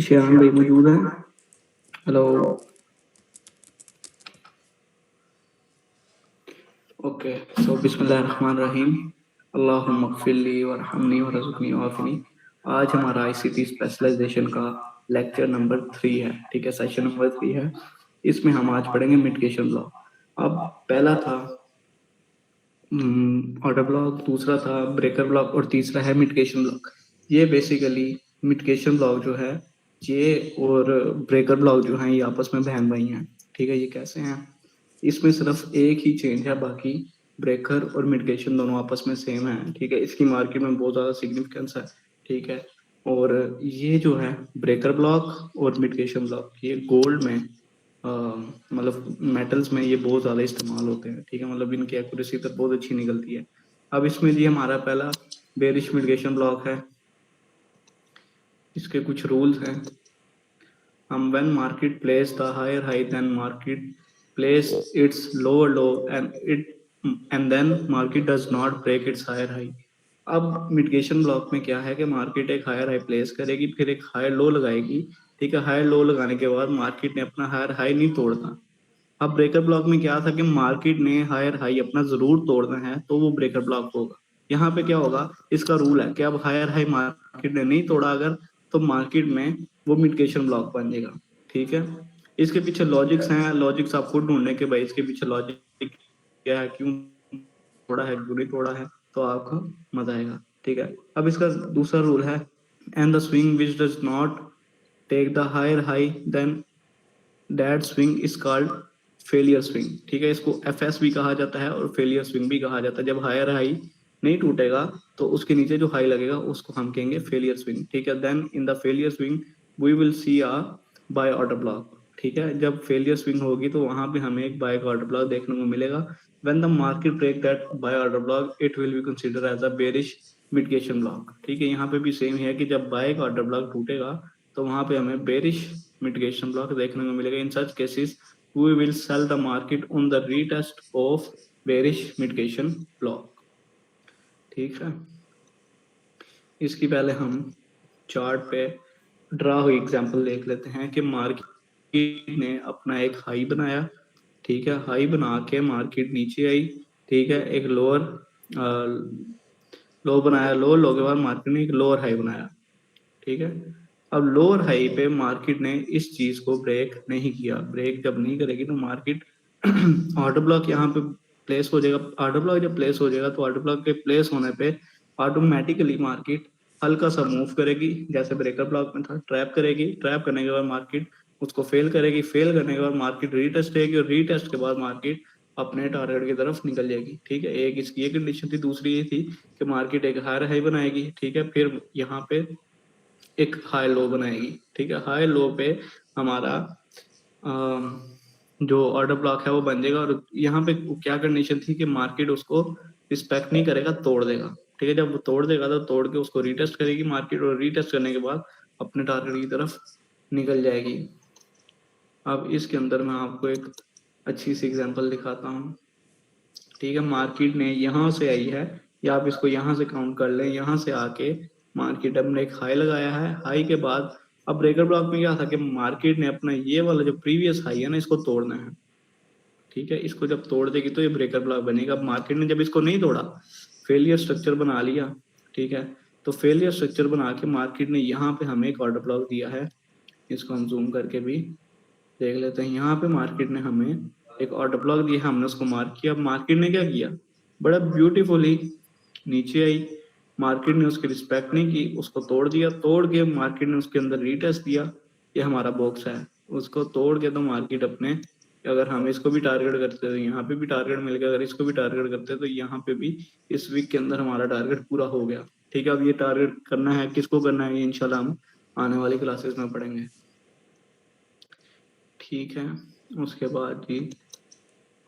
ईशान भाई मौजूद है। हेलो। ओके, सो बिस्मिल्लाहिर्रहमानिर्रहीम। अल्लाहुम्मा ग़फ़िरली वरहमनी वरज़ुक़नी वाफ़िनी। आज हमारा आईसीटी स्पेशलाइजेशन का लेक्चर नंबर 3 है। ठीक है, सेशन नंबर 3 है। इसमें हम आज पढ़ेंगे मिटिगेशन लॉ। अब पहला था ऑर्डर ब्लॉक, दूसरा था ब्रेकर ब्लॉक और तीसरा है मिटिगेशन ब्लॉक। ये बेसिकली मिटिगेशन ब्लॉक जो है ये और ब्रेकर ब्लॉक जो है ये आपस में बहन भाई हैं। ठीक है, ये कैसे हैं? इसमें सिर्फ एक ही चेंज है, बाकी ब्रेकर और मिटिगेशन दोनों आपस में सेम है। ठीक है, इसकी मार्केट में बहुत ज़्यादा सिग्निफिकेंस है। ठीक है, और ये जो है ब्रेकर ब्लॉक और मिटिगेशन ब्लॉक ये गोल्ड में मतलब मेटल्स में ये बहुत ज़्यादा इस्तेमाल होते हैं। ठीक है, मतलब इनकी एक्यूरेसी तो बहुत अच्छी निकलती है। अब इसमें जी हमारा पहला बेरिश मिटिगेशन ब्लॉक है। इसके कुछ रूल्स हैं। हम when market place the higher high then market place its lower low and then market does not break its higher high. अब मिटिगेशन ब्लॉक में क्या है कि मार्केट एक हायर हाई प्लेस करेगी, फिर एक हायर लो लगाएगी। ठीक है, हायर लो लगाने के बाद मार्केट ने अपना हायर हाई नहीं तोड़ना। अब ब्रेकर ब्लॉक में क्या था कि मार्केट ने हायर हाई अपना जरूर तोड़ना है तो वो ब्रेकर ब्लॉक होगा। यहाँ पे क्या होगा, इसका रूल है कि अब हायर हाई मार्केट ने नहीं तोड़ा अगर, तो मार्केट में वो मिटिगेशन ब्लॉक बन जाएगा। ठीक है, इसके पीछे लॉजिक्स हैं। लॉजिक्स आपको ढूंढने के भाई इसके पीछे लॉजिक क्या है, क्यों तोड़ा है, क्यों नहीं तोड़ा है, तो आपको मजा आएगा। ठीक है, अब इसका दूसरा रूल है and the swing which does not take the higher high then that swing is called failure swing. ठीक है, इसको एफएस भी कहा जाता है और फेलियर स्विंग भी कहा जाता है। जब हायर हाई नहीं टूटेगा तो उसके नीचे जो हाई लगेगा उसको हम कहेंगे फेलियर स्विंग। ठीक है, then in the failure swing we will see a buy order block. ठीक है, जब फेलियर स्विंग होगी तो वहां पे हमें एक बाय ऑर्डर ब्लॉक देखने को मिलेगा। When the market break that buy order block it will be consider as a bearish mitigation block. ठीक है, यहाँ पे भी सेम है कि जब बाय ऑर्डर ब्लॉक टूटेगा तो वहां पे हमें बेरिश मिटिगेशन ब्लॉक देखने को मिलेगा। In such cases we will sell the market on the retest of bearish mitigation block. ठीक है, इसकी पहले हम चार्ट पे ड्रा हुई एग्जांपल देख लेते हैं कि मार्केट ने अपना एक हाई बनाया। ठीक है, हाई बना के मार्केट नीचे आई। ठीक है, एक लोअर लो बनाया, लो के बाद मार्केट ने एक लोअर हाई बनाया। ठीक है, अब लोअर हाई पे मार्केट ने इस चीज को ब्रेक नहीं किया। ब्रेक जब नहीं करेगी तो मार्केट ऑर्डर ब्लॉक यहाँ पे प्लेस हो जाएगा। ऑर्डर ब्लॉक जब प्लेस हो जाएगा तो ऑर्डर ब्लॉक के प्लेस होने पे ऑटोमेटिकली मार्केट हल्का सा मूव करेगी, जैसे ब्रेकर ब्लॉक में था। ट्रैप करेगी, ट्रैप करने के बाद मार्केट उसको फेल करेगी, फेल करने के बाद मार्केट रीटेस्ट करेगी और रीटेस्ट के बाद मार्केट अपने टारगेट की तरफ निकल जाएगी। ठीक है, एक इसकी ये कंडीशन थी। दूसरी ये थी कि मार्केट एक हायर हाई बनाएगी। ठीक है, फिर यहाँ पे एक हाई लो बनाएगी। ठीक है, हाई लो पे हमारा जो ऑर्डर ब्लॉक है वो बन जाएगा और यहाँ पे क्या कंडीशन थी कि मार्केट उसको रिस्पेक्ट नहीं करेगा, तोड़ देगा। ठीक है, जब वो तोड़ देगा तो तोड़ के उसको रीटेस्ट करेगी मार्केट और रीटेस्ट करने के बाद अपने टारगेट की तरफ निकल जाएगी। अब इसके अंदर मैं आपको एक अच्छी सी एग्जांपल दिखाता हूँ। ठीक है, मार्केट ने यहाँ से आई है, या आप इसको यहाँ से काउंट कर लें, यहाँ से आके मार्केट अपने एक हाई लगाया है। हाई के बाद अब ब्रेकर ब्लॉक में क्या था कि मार्केट ने अपना ये वाला जो प्रीवियस हाई है ना इसको तोड़ना है। ठीक है, इसको जब तोड़ देगी तो ये ब्रेकर ब्लॉक बनेगा। अब मार्केट ने जब इसको नहीं तोड़ा, फेलियर स्ट्रक्चर बना लिया। ठीक है, तो फेलियर स्ट्रक्चर बना के मार्केट ने यहाँ पे हमें एक ऑर्डर ब्लॉक दिया है। इसको हम जूम करके भी देख लेते हैं। यहाँ पे मार्केट ने हमें एक ऑर्डर ब्लॉक दिया, हमने उसको मार्क किया। अब मार्केट ने क्या किया, बड़ा ब्यूटीफुली नीचे आई। मार्केट ने उसकी रिस्पेक्ट नहीं की, उसको तोड़ दिया। तोड़ के मार्केट ने उसके अंदर रीटेस्ट दिया। ये हमारा बॉक्स है, उसको तोड़ के तो मार्केट अपने, अगर हम इसको भी टारगेट करते तो यहाँ पे भी टारगेट मिल गया, अगर इसको भी टारगेट करते तो यहाँ पे भी इस वीक के अंदर हमारा टारगेट पूरा हो गया। ठीक है, अब ये टारगेट करना है, किसको करना है, ये इंशाल्लाह हम आने वाली क्लासेस में पढ़ेंगे। ठीक है, उसके बाद जी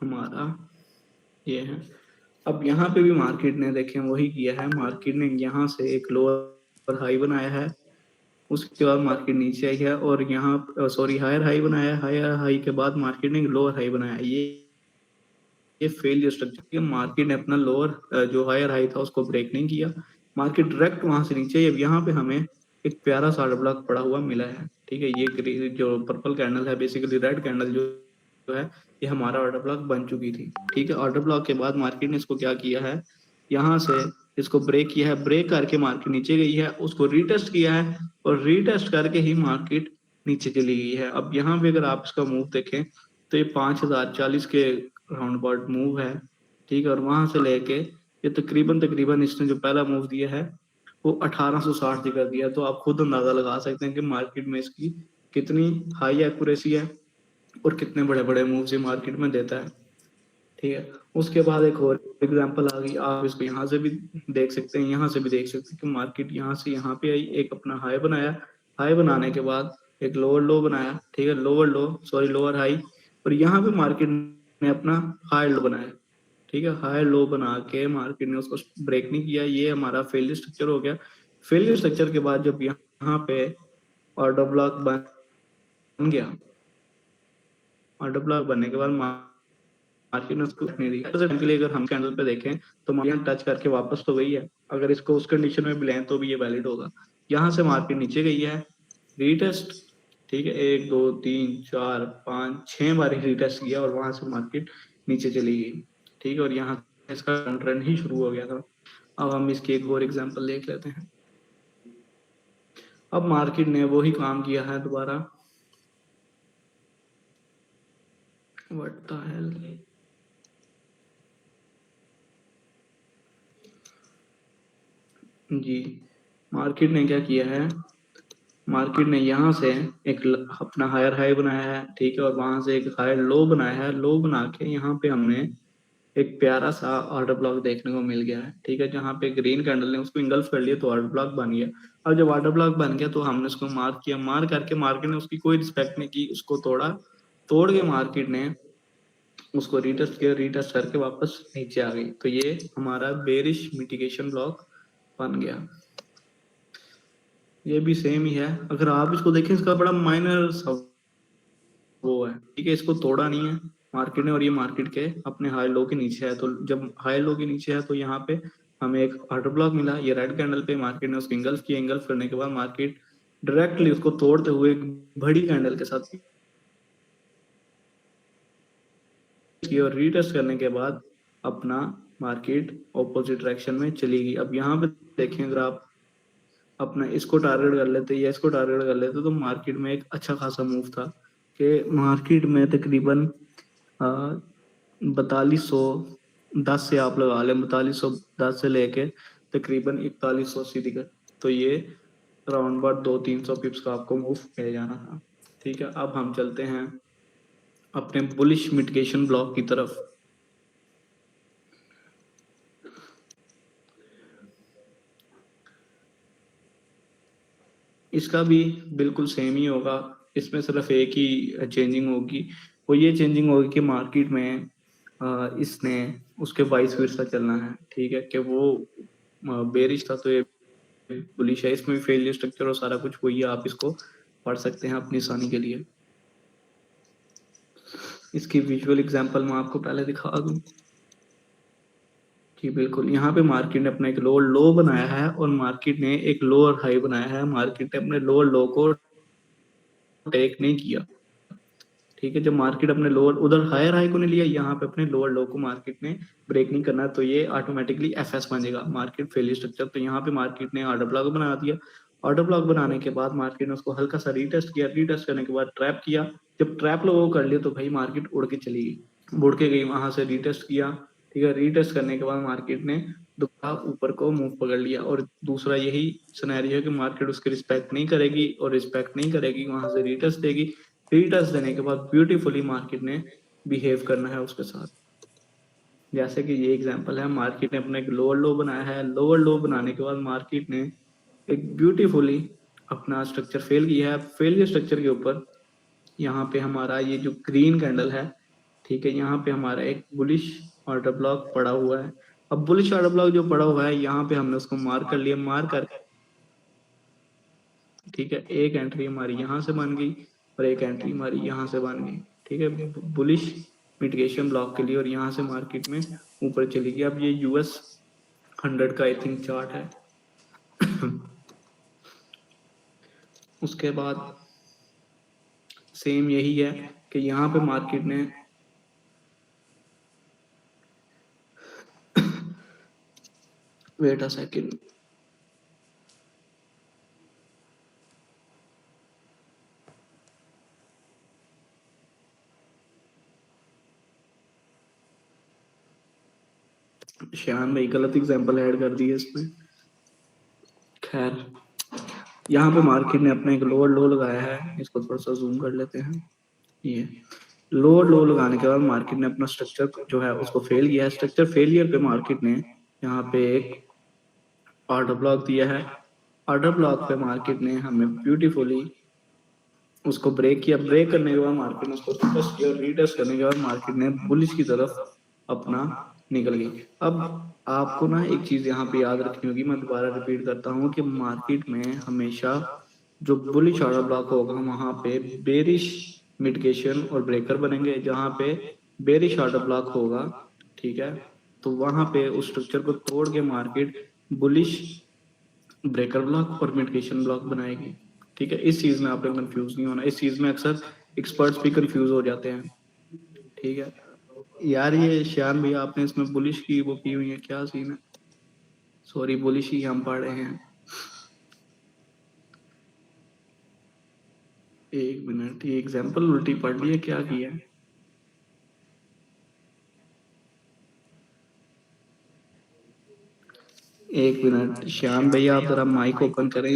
हमारा ये है। अब यहाँ पे भी मार्केट ने देखें वही किया है। मार्केट ने यहाँ से एक लोअर हाई बनाया है, उसके बाद मार्केट नीचे आई है और यहाँ सॉरी हायर हाई बनाया है। हायर हाई के बाद मार्केट ने लोअर हाई बनाया। ये फेलियर स्ट्रक्चर, मार्केट ने अपना लोअर जो हायर हाई था उसको ब्रेक नहीं किया, मार्केट डायरेक्ट वहां से नीचे। अब यहाँ पे हमें एक प्यारा सा ऑर्डर ब्लॉक पड़ा हुआ मिला है। ठीक है, ये जो पर्पल कैंडल है, बेसिकली रेड कैंडल जो है, ये हमारा ऑर्डर ब्लॉक बन चुकी थी। ठीक है, ऑर्डर ब्लॉक के बाद मार्केट ने इसको क्या किया है, यहाँ से इसको ब्रेक किया है, ब्रेक करके मार्केट नीचे गई है, उसको रीटेस्ट किया है और रीटेस्ट करके ही मार्केट नीचे चली गई है। अब यहाँ पे अगर आप इसका मूव देखें तो ये 5040 के राउंड अबाउट मूव है। ठीक है, और वहां से लेके ये तकरीबन तकरीबन इसने जो पहला मूव दिया है वो 1860 कर दिया। तो आप खुद अंदाजा लगा सकते हैं कि मार्केट में इसकी कितनी हाई एक्यूरेसी है और कितने बड़े बड़े मूव ये मार्केट में देता है। ठीक है, उसके बाद एक और एग्जांपल आ गई, आप इसको यहाँ से भी देख सकते हैं, यहाँ से भी देख सकते हैं कि मार्केट यहाँ से यहाँ पे आई, एक अपना हाई बनाया, हाई बनाने के बाद एक लोअर लो बनाया। ठीक है, लोअर लो सॉरी लोअर हाई, और यहाँ पे मार्केट ने अपना हाई लो बनाया। ठीक है, हाई लो बना के मार्केट ने उसको ब्रेक नहीं किया, ये हमारा फेलियर स्ट्रक्चर हो गया। फेलियर स्ट्रक्चर के बाद जब यहाँ पे ऑर्डर ब्लॉक बन गया, ऑर्डर ब्लॉक बनने के बाद मार्केट ने उसको नहीं दिया के लिए, अगर हम कैंडल पे देखें तो मार्केट टच करके वापस तो गई है, अगर इसको उस कंडीशन में भी लें तो भी ये वैलिड होगा। यहाँ से मार्केट नीचे गई है, रीटेस्ट। ठीक है, 1 2 3 4 5 6 बार रीटेस्ट किया और वहां से मार्केट नीचे चली गई। ठीक है, और यहाँ इसका ट्रेंड ही शुरू हो गया था। अब हम इसकी एक और एग्जांपल देख लेते हैं। अब मार्केट ने वही काम किया है दोबारा, व्हाट द हेल। जी, मार्केट ने क्या किया है, मार्केट ने यहाँ से एक अपना हायर हाई बनाया है। ठीक है, और वहां से एक हायर लो बनाया है, लो बना के यहाँ पे हमने एक प्यारा सा ऑर्डर ब्लॉक देखने को मिल गया है। ठीक है, जहाँ पे ग्रीन कैंडल ने उसको इंगल्फ कर लिया तो ऑर्डर ब्लॉक बन गया। अब जब ऑर्डर ब्लॉक बन गया तो हमने उसको मार्क किया, मार्क करके मार्केट ने उसकी कोई रिस्पेक्ट नहीं की, उसको तोड़ा, तोड़ के मार्केट ने उसको रीटेस्ट किया, रीटेस्ट करके वापस नीचे आ गई। तो ये हमारा बेरिश मिटिगेशन ब्लॉक बन गया। ये भी सेम ही है, अगर आप इसको देखें इसका बड़ा माइनर वो है। ठीक है, इसको तोड़ा नहीं है मार्केट ने, और ये मार्केट के अपने हाई लो के नीचे है। तो जब हाई लो के नीचे है तो यहाँ पे हमें एक ऑर्डर ब्लॉक मिला, ये रेड कैंडल पे मार्केट ने उसको इंगल्फ किया, इंगल्फ करने के बाद मार्केट डायरेक्टली उसको तोड़ते हुए एक बड़ी कैंडल के साथ और रीटेस्ट करने के बाद अपना मार्केट ऑपोजिट डायरेक्शन में चली गई। अब यहाँ पे देखें, अगर आप अपना इसको टारगेट कर लेते या इसको टारगेट कर लेते तो मार्केट में एक अच्छा खासा मूव था, कि मार्केट में तकरीबन 4210 से आप लगा लें, 4210 से लेके तकरीबन 4180 तक। तो ये अराउंड अबाउट 200-300 पिप्स का आपको मूव मिल जाना था। ठीक है, अब हम चलते हैं अपने बुलिश मिटिगेशन ब्लॉक की तरफ। इसका भी बिल्कुल सेम ही होगा, इसमें सिर्फ एक ही चेंजिंग होगी, वो ये चेंजिंग होगी कि मार्केट में इसने उसके वाइस वर्सा चलना है। ठीक है, कि वो बेरिश था तो ये बुलिश है, इसमें भी फेलियर स्ट्रक्चर और सारा कुछ वही है, आप इसको पढ़ सकते हैं अपनी आसानी के लिए। इसकी विजुअल एग्जांपल मैं आपको पहले दिखा दूं। जी बिल्कुल, यहाँ पे मार्केट ने अपना एक लोअर लो बनाया है और मार्केट ने एक लोअर हाई बनाया है। मार्केट ने अपने लोअर लो को टेक नहीं किया। ठीक है, जब मार्केट अपने लोअर उधर हायर हाई को नहीं लिया, यहाँ पे अपने लोअर लो को मार्केट ने ब्रेक नहीं करना, तो ये ऑटोमेटिकली एफएस बनेगा, मार्केट फेलियर स्ट्रक्चर। तो यहाँ पे मार्केट ने ऑर्डर ब्लॉक बना दिया, ऑर्डर ब्लॉक बनाने के बाद मार्केट ने उसको हल्का सा रीटेस्ट किया, रीटेस्ट करने के बाद ट्रैप किया। जब ट्रैप लोगों को कर लिया तो भाई मार्केट उड़ के चली गई, उड़ के गई, वहां से रीटेस्ट किया। ठीक है, रीटेस्ट करने के बाद मार्केट ने दोबारा ऊपर को मूव पकड़ लिया, और दूसरा यही सिनेरियो है कि मार्केट उसकी रिस्पेक्ट नहीं करेगी, और रिस्पेक्ट नहीं करेगी वहां से रीटेस्ट देगी, रीटेस्ट देने के बाद ब्यूटीफुली मार्केट ने बिहेव करना है उसके साथ। जैसे कि ये एग्जांपल है, मार्केट ने अपना एक लोअर लो बनाया है, लोअर लो बनाने के बाद मार्केट ने एक ब्यूटीफुली अपना स्ट्रक्चर फेल किया है। फेलियर स्ट्रक्चर के ऊपर यहाँ पे हमारा ये जो ग्रीन कैंडल है, ठीक है, यहाँ पे हमारा एक बुलिश ऑर्डर ब्लॉक पड़ा हुआ है। अब बुलिश ऑर्डर ब्लॉक जो पड़ा हुआ है यहाँ पे हमने उसको मार्क कर लिया, मार्क कर, ठीक है, एक एंट्री हमारी यहाँ से बन गई और एक एंट्री हमारी यहाँ से बन गई। ठीक है, बुलिश मिटिगेशन ब्लॉक के लिए, और यहाँ से मार्केट में ऊपर चली गई। अब ये US 100 का आई थिंक चार्ट है। उसके बाद सेम यही है कि यहाँ पे मार्केट ने वेट अ सेकंड, शान भाई गलत एग्जांपल ऐड कर दिए इसमें। खैर, यहाँ पे मार्केट ने अपना एक लोअर लो लगाया है, इसको थोड़ा सा जूम कर लेते हैं। ये लोअर लो लगाने के बाद मार्केट ने अपना स्ट्रक्चर जो है उसको फेल किया है। स्ट्रक्चर फेलियर पे मार्केट ने यहाँ पे एक ऑर्डर ब्लॉक दिया है। ऑर्डर ब्लॉक पे मार्केट ने हमें ब्यूटीफुली उसको ब्रेक किया। ब्रेक करने के बाद मार्केट ने उसको टेस्ट किया, रीटेस्ट करने के बाद मार्केट ने बुलिश की तरफ अपना निकल गई। अब आपको ना एक चीज यहाँ पे याद रखनी होगी, मैं दोबारा रिपीट करता हूँ कि मार्केट में हमेशा जो बुलिश ऑर्डर ब्लॉक होगा वहां पे बेरिश मिटिगेशन और ब्रेकर बनेंगे। जहां पे बेरिश ऑर्डर ब्लॉक होगा, ठीक है, तो वहां पे उस स्ट्रक्चर को तोड़ के मार्केट बुलिश ब्रेकर ब्लॉक और मिटिगेशन ब्लॉक बनाएगी। ठीक है, इस चीज में आपने कंफ्यूज नहीं होना। इस चीज में अक्सर एक्सपर्ट्स भी कंफ्यूज हो जाते हैं। ठीक है यार, ये श्याम भैया आपने इसमें बुलिश की वो की हुई है, क्या सीन है? सॉरी, बुलिश ही हम पढ़ रहे हैं। एक मिनट, ये एग्जाम्पल उल्टी पढ़ ली है, क्या किया है? एक मिनट श्याम भैया, आप जरा माइक ओपन करें।